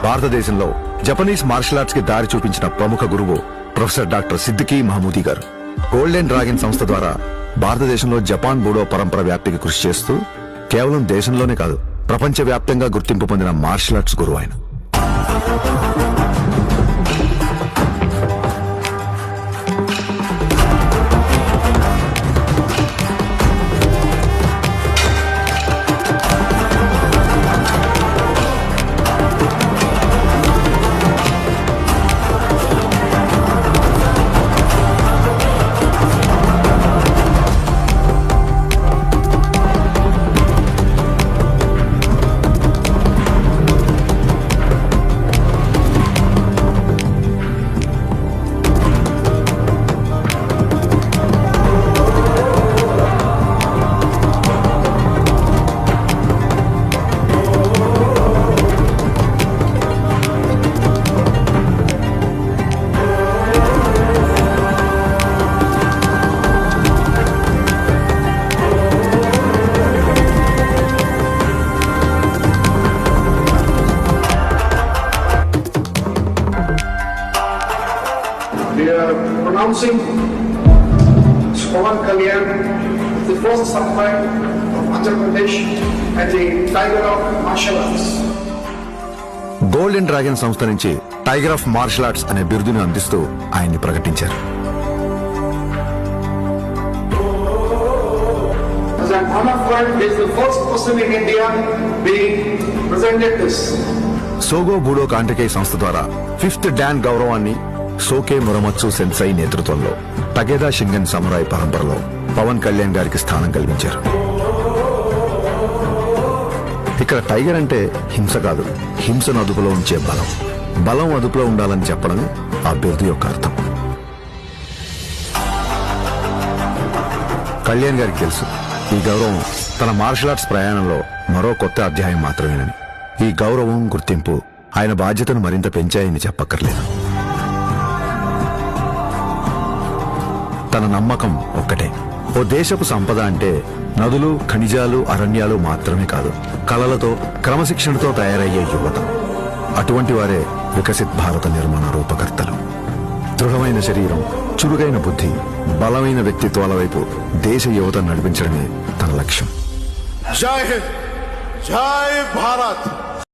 భారతదేశంలో Japanese martial arts కి దారి చూపించిన ప్రముఖ గురువు ప్రొఫెసర్ డాక్టర్ సిద్దికీ మహమూదీ గారు గోల్డెన్ డ్రాగన్ సంస్థ ద్వారా భారతదేశంలో జపాన్ బూడో పరంపర వ్యాప్తికి కృషి చేస్తూ కేవలం దేశంలోనే కాదు ప్రపంచవ్యాప్తంగా గుర్తింపు పొందిన మార్షల్ ఆర్ట్స్ గురువు ఆయన. We are pronouncing Pawan Kalyan, the first samurai of Andhra Pradesh and the Tiger of Martial Arts. Golden dragon సంస్థ నుంచి టైగర్ ఆఫ్ మార్షల్ ఆర్ట్స్ అనే బిరుదును అందిస్తూ ఆయన్ని ప్రకటించారు. As an honor for him, he is the first person in India being presented this. సోగో బూడో కాంటకే సంస్థ ద్వారా 5th don గౌరవాన్ని సోకే మురమత్సు సెన్సై నేతృత్వంలో టగేదా షింగన్ సమురాయ్ పరంపరలో పవన్ కళ్యాణ్ గారికి స్థానం కల్పించారు. ఇక్కడ టైగర్ అంటే హింస కాదు, హింసను అదుపులో ఉంచే బలం. బలం అదుపులో ఉండాలని చెప్పడమే ఆ బిరుదు యొక్క అర్థం. కళ్యాణ్ గారికి తెలుసు ఈ గౌరవం తన మార్షల్ ఆర్ట్స్ ప్రయాణంలో మరో కొత్త అధ్యాయం మాత్రమేనని. ఈ గౌరవం గుర్తింపు ఆయన బాధ్యతను మరింత పెంచాయని చెప్పక్కర్లేదు. తన నమ్మకం ఒక్కటే, ఓ దేశపు సంపద అంటే నదులు, ఖనిజాలు, అరణ్యాలు మాత్రమే కాదు, కళలతో, క్రమశిక్షణతో తయారయ్యే యువత. అటువంటి వారే వికసిత్ భారత నిర్మాణ రూపకర్తలు. దృఢమైన శరీరం, చురుగైన బుద్ధి, బలమైన వ్యక్తిత్వాల వైపు దేశ యువత నడిపించడమే తన లక్ష్యం. జై హింద్, జై భారత్.